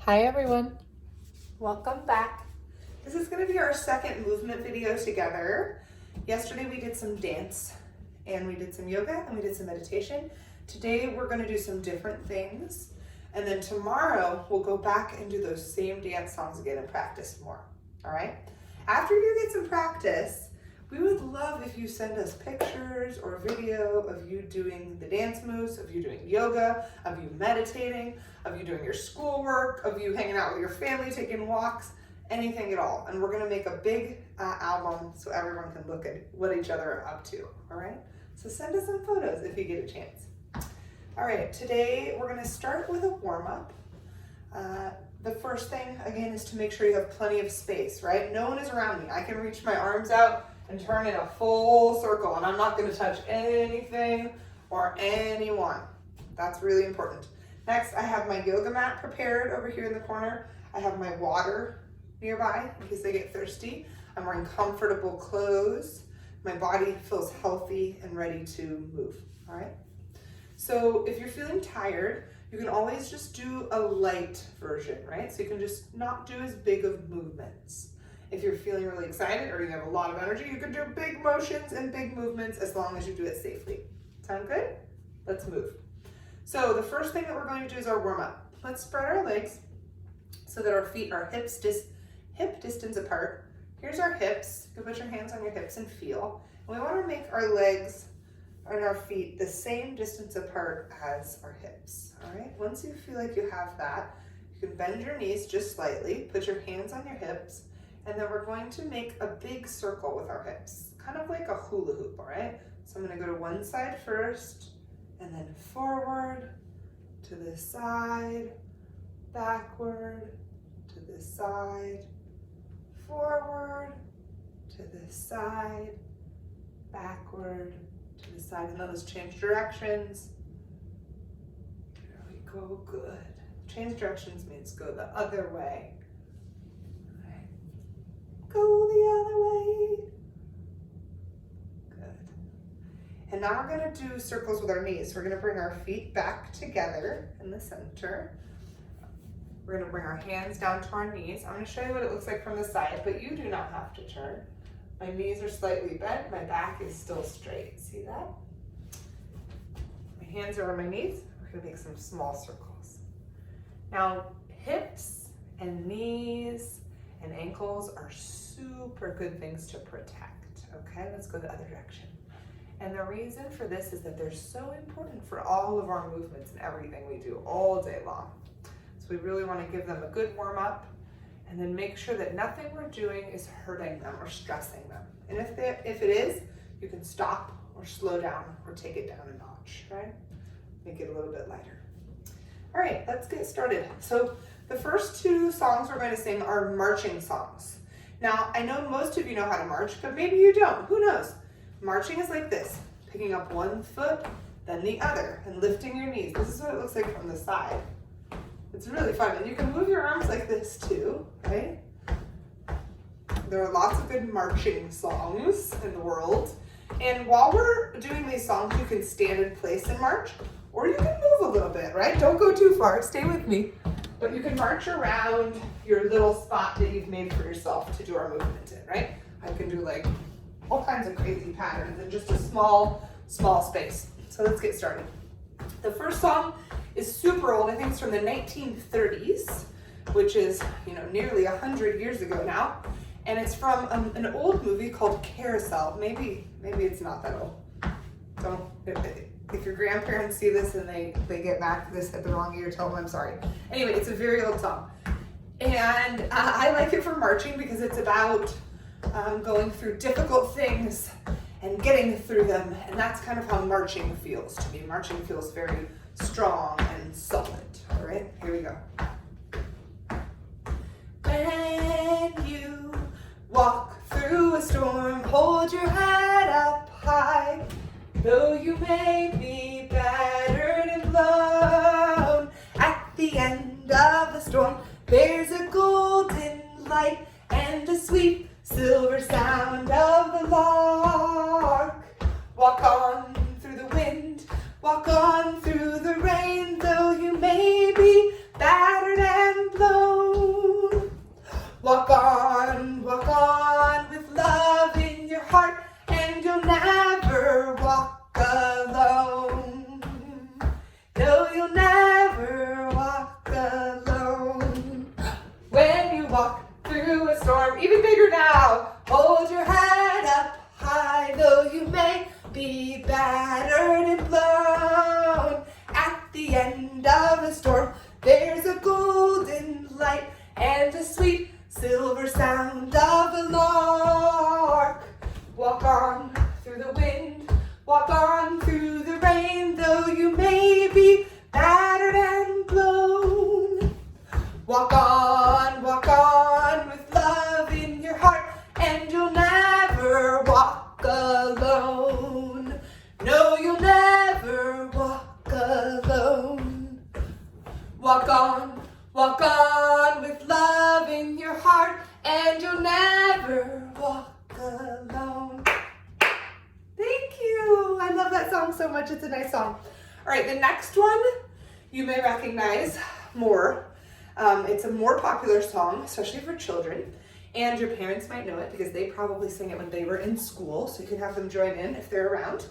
Hi everyone. Welcome back. This is going to be our second movement video together. Yesterday we did some dance and we did some yoga and we did some meditation. Today we're going to do some different things, and then tomorrow we'll go back and do those same dance songs again and practice more. All right? After you get some practice, we would love if you send us pictures or video of you doing the dance moves, of you doing yoga, of you meditating, of you doing your schoolwork, of you hanging out with your family, taking walks, anything at all. And we're gonna make a big album so everyone can look at what each other are up to, all right? So send us some photos if you get a chance. All right, today we're gonna start with a warm-up. The first thing, again, is to make sure you have plenty of space, right? No one is around me. I can reach my arms out and turn in a full circle, and I'm not gonna touch anything or anyone. That's really important. Next, I have my yoga mat prepared over here in the corner. I have my water nearby in case I get thirsty. I'm wearing comfortable clothes. My body feels healthy and ready to move, all right? So if you're feeling tired, you can always just do a light version, right? So you can just not do as big of movements. If you're feeling really excited or you have a lot of energy, you can do big motions and big movements as long as you do it safely. Sound good? Let's move. So the first thing that we're going to do is our warm up. Let's spread our legs so that our feet are hip distance apart. Here's our hips. You can put your hands on your hips and feel. And we want to make our legs and our feet the same distance apart as our hips. All right. Once you feel like you have that, you can bend your knees just slightly, put your hands on your hips, and then we're going to make a big circle with our hips, kind of like a hula hoop, all right? So I'm gonna go to one side first, and then forward, to this side, backward, to this side, forward, to this side, backward, to this side, and let's change directions. There we go, good. Change directions means go the other way. Go the other way. Good. And now we're gonna do circles with our knees. We're gonna bring our feet back together in the center. We're gonna bring our hands down to our knees. I'm gonna show you what it looks like from the side, but you do not have to turn. My knees are slightly bent, my back is still straight. See that? My hands are on my knees. We're gonna make some small circles. Now, hips and knees and ankles are super good things to protect, okay? Let's go the other direction. And the reason for this is that they're so important for all of our movements and everything we do all day long. So we really want to give them a good warm up and then make sure that nothing we're doing is hurting them or stressing them. And if it is, you can stop or slow down or take it down a notch, right? Make it a little bit lighter. All right, let's get started. So the first two songs we're going to sing are marching songs. Now, I know most of you know how to march, but maybe you don't. Who knows? Marching is like this, picking up one foot, then the other, and lifting your knees. This is what it looks like from the side. It's really fun. And you can move your arms like this too, right? There are lots of good marching songs in the world. And while we're doing these songs, you can stand in place and march, or you can move a little bit, right? Don't go too far. Stay with me. But you can march around your little spot that you've made for yourself to do our movement in, right? I can do like all kinds of crazy patterns in just a small space. So let's get started. The first song is super old. I think it's from the 1930s, which is, nearly 100 years ago now. And it's from an old movie called Carousel. Maybe it's not that old. If your grandparents see this and they get back to this at the wrong year, tell them I'm sorry. Anyway, it's a very old song. And I like it for marching because it's about going through difficult things and getting through them. And that's kind of how marching feels to me. Marching feels very strong and solid. All right, here we go. When you walk through a storm, hold your head up high. Though you may be battered and blown, at the end of the storm, there's a golden light and a sweet silver sound of the lark. Walk on through the wind, walk on through the rain, though you may be battered and blown. Walk on with love in your heart, and you'll never walk alone. No, you'll never walk alone. When you walk through a storm, even bigger now, hold your head up high, though you may be battered and blown. At the end of the storm, there's a golden light and a sweet silver sound of the lark. Walk on through the wind, walk on through the rain, though you may be battered and blown. Walk on with love in your heart, and you'll never walk alone. No, you'll never walk alone. Walk on with love in your heart, and you'll never walk alone. Thank you. I love that song so much. It's a nice song. All right, the next one you may recognize more. It's a more popular song, especially for children, and your parents might know it because they probably sang it when they were in school, so you can have them join in if they're around.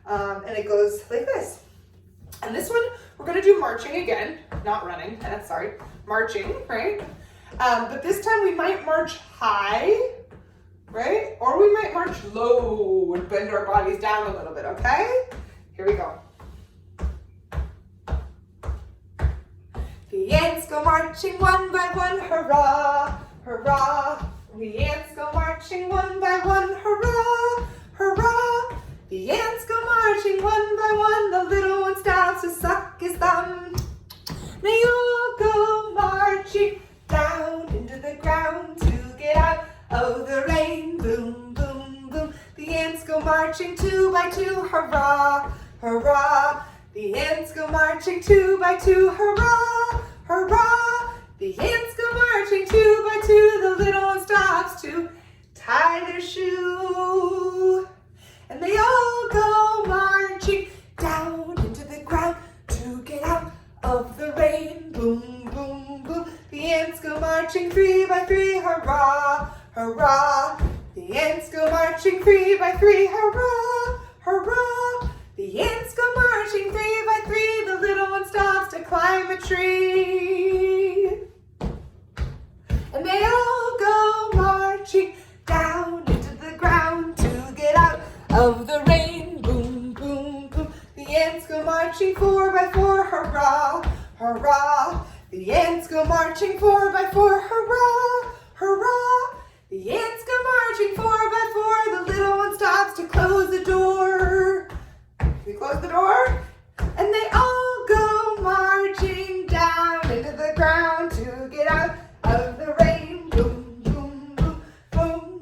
And it goes like this. And this one, we're gonna do marching again, not running, sorry, marching, right? But this time we might march high, right? Or we might march low and bend our bodies down a little bit, okay? Here we go. The ants go marching one by one, hurrah, hurrah. The ants go marching one by one, hurrah, hurrah. The ants go marching one by one, the little one stops to suck his thumb. They all go marching down into the ground to get out of the rain. Boom, boom, boom. The ants go marching two by two, hurrah, hurrah. The ants go marching two by two, hurrah, hurrah. The ants go marching two by two, the little one stops to tie their shoe. And they all go marching down into the ground to get out of the rain. Boom, boom, boom. The ants go marching three by three, hurrah, hurrah. The ants go marching three by three, hurrah, hurrah. The ants go marching three by three, the little one stops to climb a tree. And they all go marching down into the ground to get out of the rain. Boom, boom, boom. The ants go marching four by four, hurrah, hurrah. The ants go marching four by four, hurrah, hurrah. The ants go marching four by four, the little one stops to close the door. We close the door, and they all go marching down into the ground to get out of the rain. Boom, boom, boom, boom,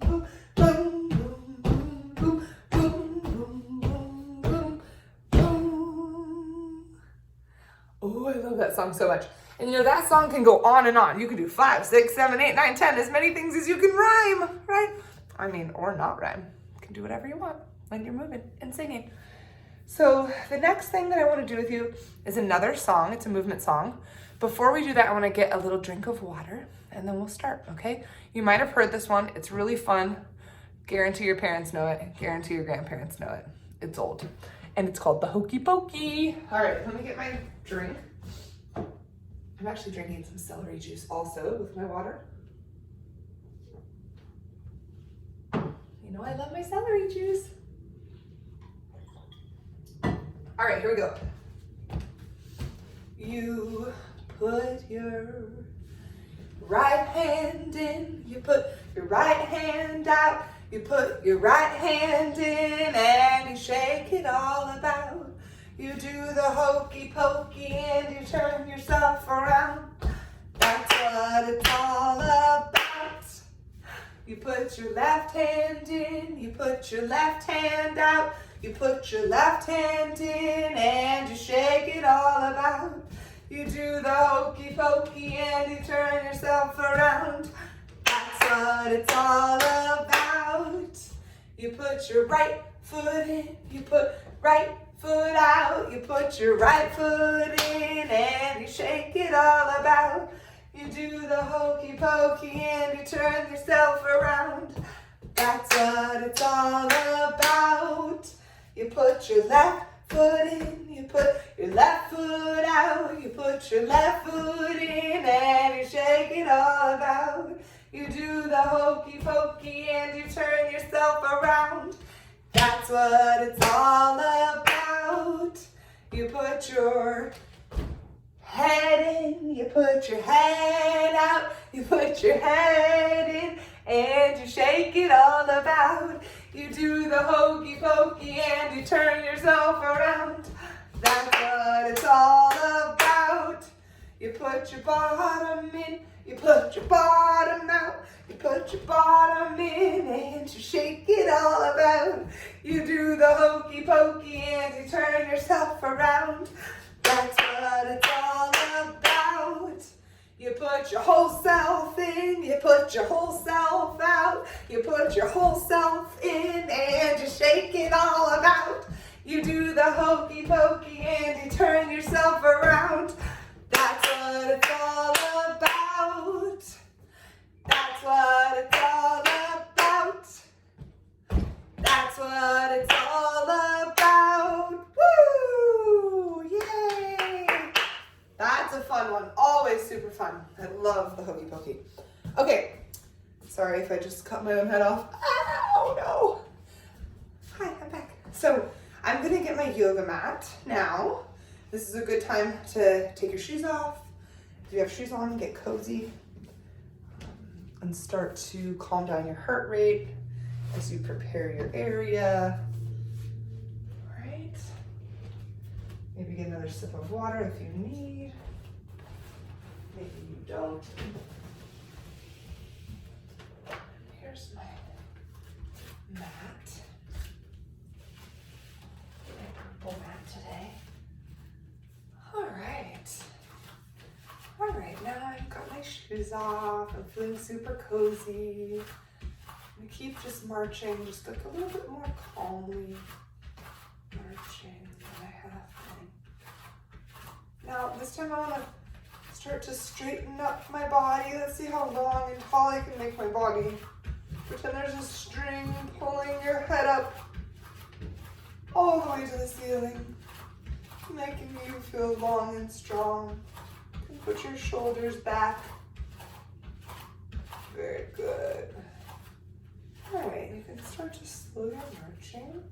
boom, boom, boom, boom, boom, boom, boom, boom, boom. Oh, I love that song so much. And you know, that song can go on and on. You can do 5, 6, 7, 8, 9, 10, as many things as you can rhyme, right? I mean, or not rhyme. You can do whatever you want when you're moving and singing. So the next thing that I want to do with you is another song. It's a movement song. Before we do that, I want to get a little drink of water and then we'll start, okay? You might have heard this one. It's really fun. Guarantee your parents know it. Guarantee your grandparents know it. It's old. And it's called the hokey pokey. All right, let me get my drink. I'm actually drinking some celery juice also with my water. You know I love my celery juice. All right, here we go. You put your right hand in, you put your right hand out, you put your right hand in and you shake it all about. You do the hokey pokey and you turn yourself around. That's what it's all about. You put your left hand in, you put your left hand out, you put your left hand in and you shake it all about. You do the hokey pokey and you turn yourself around. That's what it's all about. You put your right foot in, you put right foot out, you put your right foot in and you shake it all about. You do the hokey pokey and you turn yourself around. That's what it's all about. You put your left foot in, you put your left foot out, you put your left foot in and you shake it all about. You do the hokey pokey and you turn yourself around. That's what it's all about. You put your head in, you put your head out, you put your head in and you shake it all about. You do the hokey pokey and you turn yourself around. That's what it's all about. You put your bottom in, you put your bottom out, you put your bottom in and you shake it all about. You do the hokey pokey and you turn yourself around. That's what it's all about. You put your whole self in, you put your whole self out, you put your whole self in and you shake it all about. You do the hokey pokey and you turn yourself around. That's what it's all about. That's what it's all about. That's what it's all about. Woo! Yay! That's a fun one. Always super fun. I love the hokey pokey. Okay. Sorry if I just cut my own head off. Oh no. Hi, I'm back. So I'm gonna get my yoga mat now. This is a good time to take your shoes off. If you have shoes on, get cozy and start to calm down your heart rate as you prepare your area. All right. Maybe get another sip of water if you need. Maybe you don't. Here's my mat. My purple mat today. All right. All right, now I've got my shoes off. I'm feeling super cozy. We keep just marching, just like a little bit more calmly marching than I have been. Now, this time I want to start to straighten up my body. Let's see how long and tall I can make my body. Pretend there's a string pulling your head up all the way to the ceiling, making you feel long and strong. You can put your shoulders back. Very good. All right, you can start to slow your marching.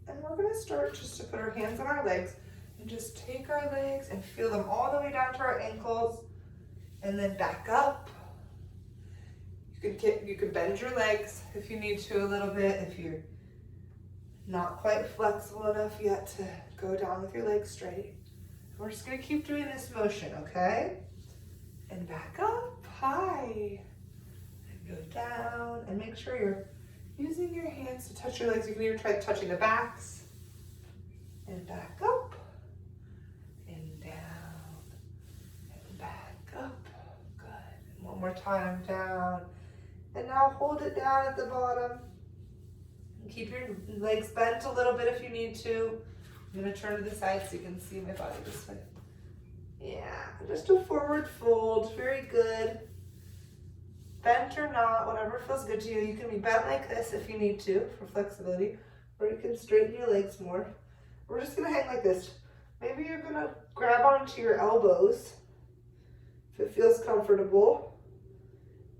And we're gonna start just to put our hands on our legs and just take our legs and feel them all the way down to our ankles and then back up. You can bend your legs if you need to a little bit, if you're not quite flexible enough yet to go down with your legs straight. We're just gonna keep doing this motion, okay? And back up, high. And go down, and make sure you're using your hands to touch your legs. You can even try touching the backs. And back up, and down, and back up. Good. And one more time, down. And now hold it down at the bottom. And keep your legs bent a little bit if you need to. I'm gonna turn to the side so you can see my body this way. Yeah, just a forward fold, very good. Bent or not, whatever feels good to you. You can be bent like this if you need to for flexibility, or you can straighten your legs more. We're just gonna hang like this. Maybe you're gonna grab onto your elbows if it feels comfortable.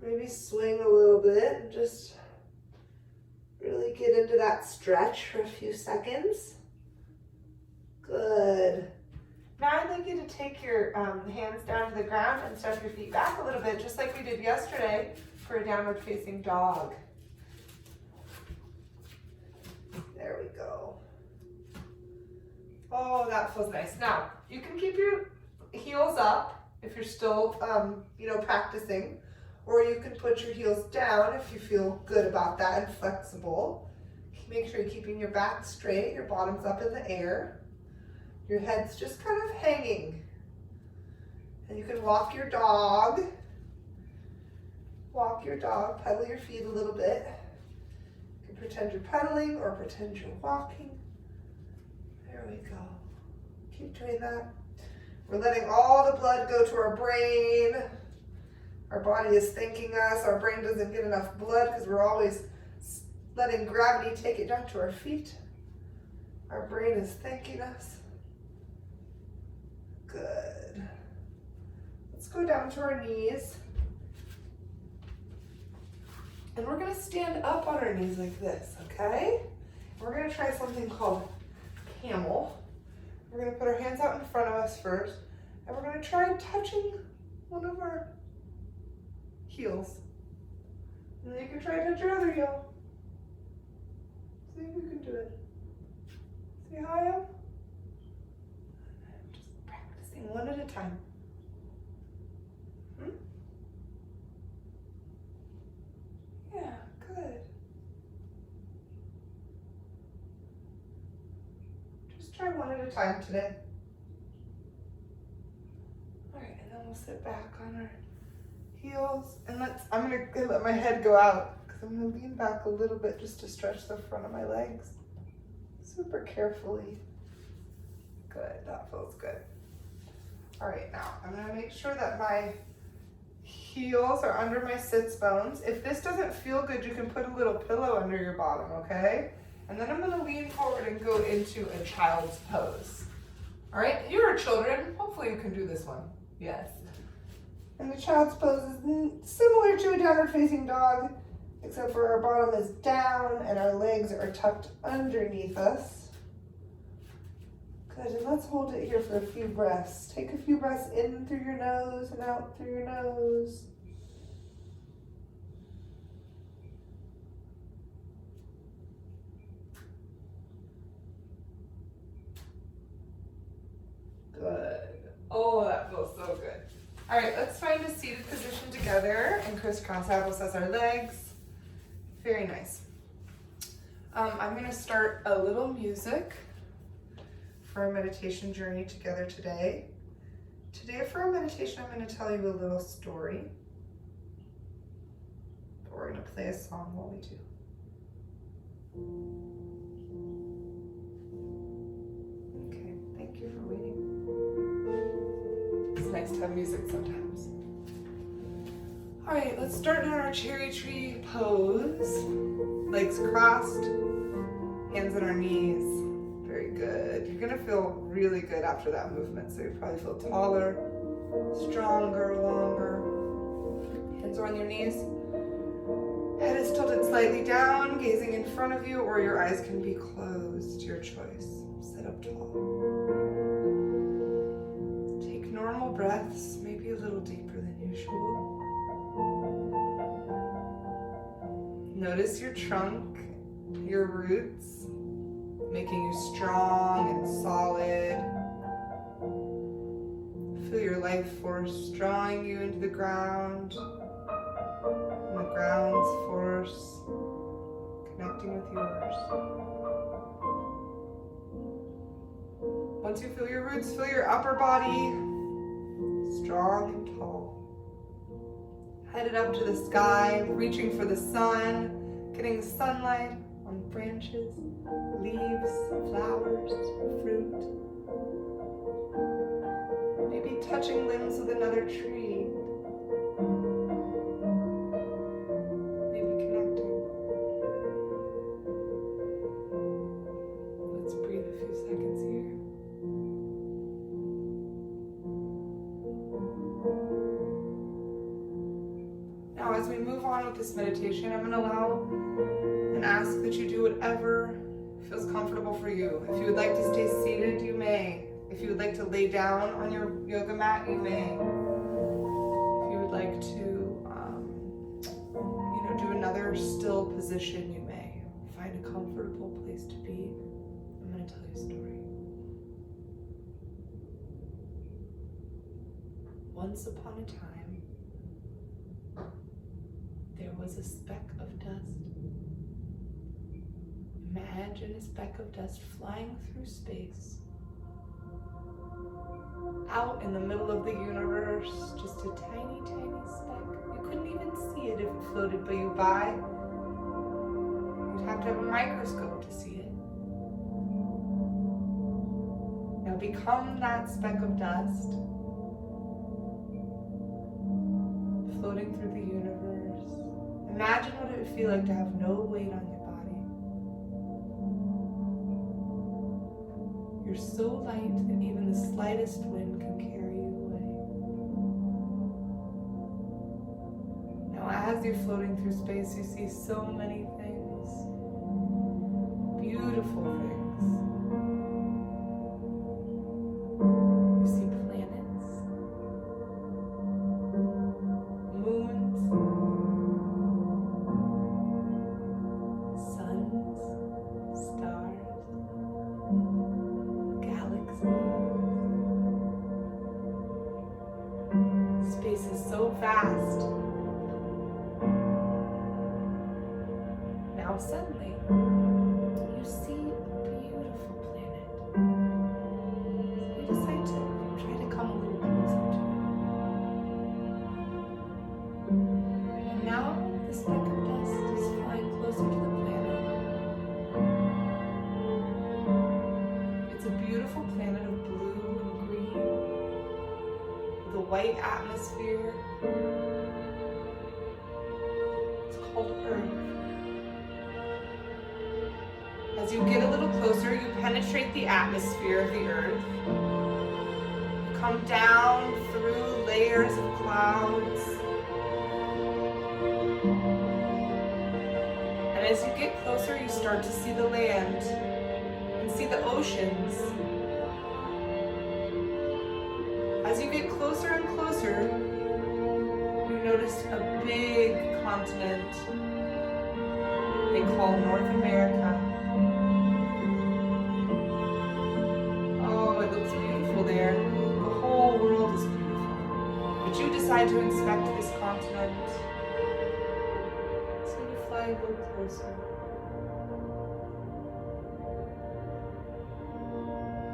Maybe swing a little bit and just really get into that stretch for a few seconds. Good. Now I'd like you to take your hands down to the ground and step your feet back a little bit, just like we did yesterday for a downward facing dog. There we go. Oh, that feels nice. Now, you can keep your heels up if you're still, practicing, or you can put your heels down if you feel good about that and flexible. Make sure you're keeping your back straight, your bottom's up in the air. Your head's just kind of hanging. And you can walk your dog. Walk your dog, pedal your feet a little bit. You can pretend you're pedaling or pretend you're walking. There we go. Keep doing that. We're letting all the blood go to our brain. Our body is thanking us. Our brain doesn't get enough blood because we're always letting gravity take it down to our feet. Our brain is thanking us. Good. Let's go down to our knees. And we're going to stand up on our knees like this, okay? We're going to try something called camel. We're going to put our hands out in front of us first, and we're going to try touching one of our heels. And then you can try to touch your other heel. See if you can do it. See how I am? I'm just practicing one at a time. Yeah, good. Just try one at a time today. All right, and then we'll sit back on our heels, and I'm gonna let my head go out because I'm gonna lean back a little bit just to stretch the front of my legs. Super carefully. Good, that feels good. All right, now I'm gonna make sure that my heels are under my sits bones. If this doesn't feel good, you can put a little pillow under your bottom, okay? And then I'm gonna lean forward and go into a child's pose. All right, here are children. Hopefully you can do this one. Yes. And the child's pose is similar to a downward facing dog, except for our bottom is down and our legs are tucked underneath us. Good, and let's hold it here for a few breaths. Take a few breaths in through your nose and out through your nose. Good. Oh, that feels so good. All right, let's find a seated position together and crisscross applesauce our legs. Very nice. I'm gonna start a little music for our meditation journey together today. Today for our meditation, I'm going to tell you a little story. But we're going to play a song while we do. Okay, thank you for waiting. It's nice to have music sometimes. All right, let's start in our cherry tree pose. Legs crossed, hands on our knees. Very good. You're gonna feel really good after that movement, so you probably feel taller, stronger, longer. Hands are on your knees. Head is tilted slightly down, gazing in front of you, or your eyes can be closed, your choice. Sit up tall. Take normal breaths, maybe a little deeper than usual. Notice your trunk, your roots, making you strong and solid. Feel your life force drawing you into the ground, and the ground's force connecting with yours. Once you feel your roots, feel your upper body strong and tall. Headed up to the sky, reaching for the sun, getting the sunlight on branches, leaves, flowers, fruit. Maybe touching limbs with another tree. Maybe connecting. Let's breathe a few seconds here. Now, as we move on with this meditation, I'm going to allow and ask that you do whatever feels comfortable for you. If you would like to stay seated, you may. If you would like to lay down on your yoga mat, you may. If you would like to, do another still position, you may. Find a comfortable place to be. I'm going to tell you a story. Once upon a time, there was a speck of dust. Imagine a speck of dust flying through space. Out in the middle of the universe, just a tiny, tiny speck. You couldn't even see it if it floated by you by. You'd have to have a microscope to see it. Now become that speck of dust, floating through the universe. Imagine what it would feel like to have no weight on your body. You're so light that even the slightest wind can carry you away. Now as you're floating through space, you see so many things, beautiful things. You see planets, moons, suns, stars, galaxies. Space is so vast. Now suddenly, you see a beautiful planet. So you decide to try to come a little closer to it. And now the speck of dust is flying closer to the planet. It's a beautiful planet of blue and green, with a white atmosphere. It's called Earth. As you get a little closer, you penetrate the atmosphere of the Earth. You come down through layers of clouds. And as you get closer, you start to see the land and see the oceans. As you get closer and closer, you notice a big continent they call North America. Oh, it looks beautiful there. The whole world is beautiful. But you decide to inspect this continent. So you fly a little closer.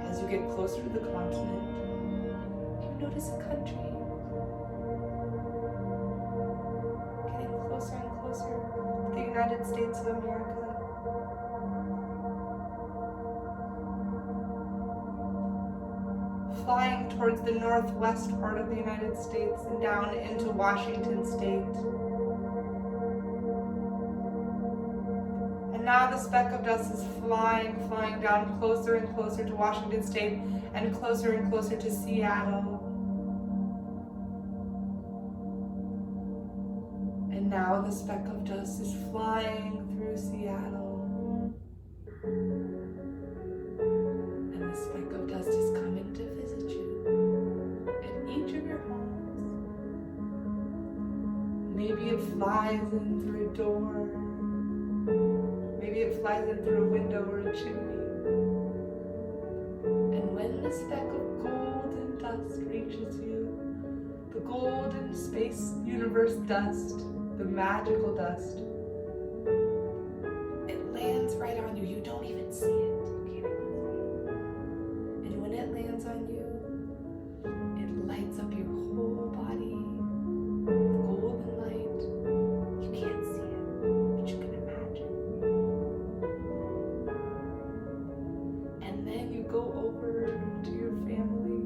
As you get closer to the continent, you notice a country. Getting closer and closer to the United States of America. Flying towards the northwest part of the United States and down into Washington State. And now the speck of dust is flying down closer and closer to Washington State and closer to Seattle. And now the speck of dust is flying through Seattle. And the speck of dust is coming to visit you in each of your homes. Maybe it flies in through a door. Maybe it flies in through a window or a chimney. And when the speck of golden dust reaches you, the golden space universe dust, the magical dust, it lands right on you. You don't even see it. You can't even see it. And when it lands on you, it lights up your whole body with golden light. You can't see it, but you can imagine. And then you go over to your family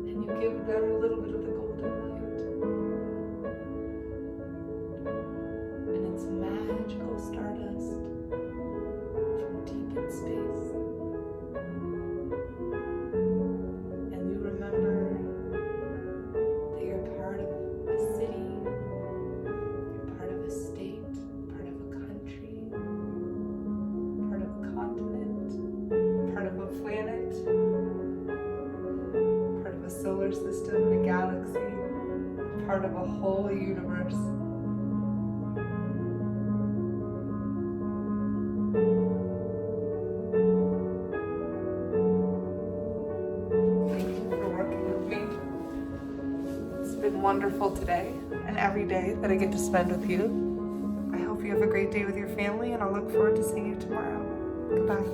and you give them a little bit of the golden light. And it's magical stardust from deep in space. And you remember that you're part of a city, you're part of a state, part of a country, part of a continent, part of a planet, part of a solar system and a galaxy, part of a whole universe. Thank you for working with me. It's been wonderful today and every day that I get to spend with you. I hope you have a great day with your family, and I'll look forward to seeing you tomorrow. Goodbye.